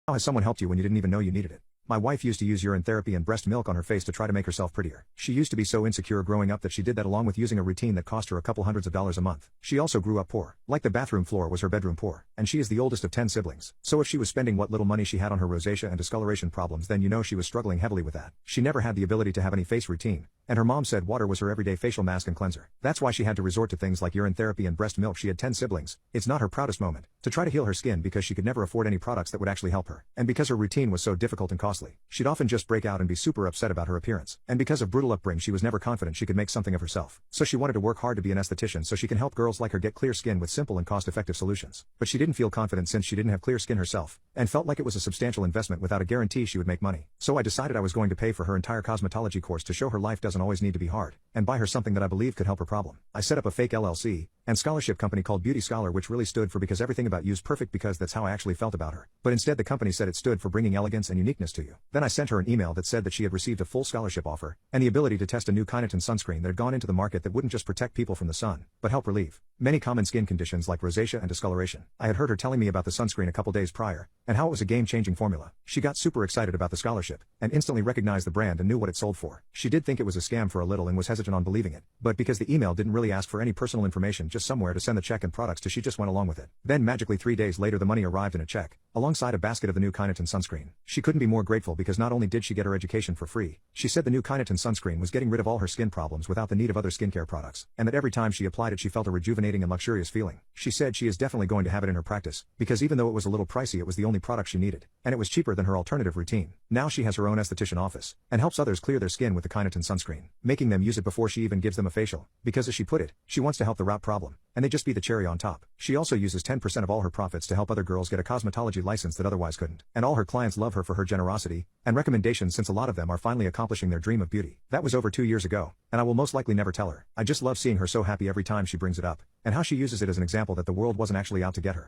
How has someone helped you when you didn't even know you needed it? My wife used to use urine therapy and breast milk on her face to try to make herself prettier. She used to be so insecure growing up that she did that along with using a routine that cost her a couple hundreds of dollars a month. She also grew up poor. Like the bathroom floor was her bedroom poor. And she is the oldest of 10 siblings. So if she was spending what little money she had on her rosacea and discoloration problems, then you know she was struggling heavily with that. She never had the ability to have any face routine. And her mom said water was her everyday facial mask and cleanser. That's why she had to resort to things like urine therapy and breast milk. She had 10 siblings. It's not her proudest moment. To try to heal her skin because she could never afford any products that would actually help her. And because her routine was so difficult and costly. She'd often just break out and be super upset about her appearance. And because of brutal upbringing, she was never confident she could make something of herself. So she wanted to work hard to be an esthetician so she can help girls like her get clear skin with simple and cost-effective solutions. But she didn't feel confident since she didn't have clear skin herself, and felt like it was a substantial investment without a guarantee she would make money. So I decided I was going to pay for her entire cosmetology course to show her life doesn't always need to be hard, and buy her something that I believe could help her problem. I set up a fake LLC and scholarship company called Beauty Scholar, which really stood for because everything about you's perfect, because that's how I actually felt about her. But instead the company said it stood for bringing elegance and uniqueness to you. Then I sent her an email that said that she had received a full scholarship offer, and the ability to test a new Kineton sunscreen that had gone into the market that wouldn't just protect people from the sun, but help relieve many common skin conditions like rosacea and discoloration. I had heard her telling me about the sunscreen a couple days prior, and how it was a game-changing formula. She got super excited about the scholarship, and instantly recognized the brand and knew what it sold for. She did think it was a scam for a little and was hesitant on believing it, but because the email didn't really ask for any personal information, just somewhere to send the check and products to, she just went along with it. Then magically 3 days later the money arrived in a check, alongside a basket of the new Kineton sunscreen. She couldn't be more grateful because not only did she get her education for free, she said the new Kineton sunscreen was getting rid of all her skin problems without the need of other skincare products, and that every time she applied it she felt a rejuvenating and luxurious feeling. She said she is definitely going to have it in her practice, because even though it was a little pricey it was the only product she needed, and it was cheaper than her alternative routine. Now she has her own esthetician office, and helps others clear their skin with the Kineton sunscreen, making them use it before she even gives them a facial, because as she put it, she wants to help the root problem, and they just be the cherry on top. She also uses 10% of all her profits to help other girls get a cosmetology license that otherwise couldn't. And all her clients love her for her generosity and recommendations, since a lot of them are finally accomplishing their dream of beauty. That was over 2 years ago, and I will most likely never tell her. I just love seeing her so happy every time she brings it up, and how she uses it as an example that the world wasn't actually out to get her.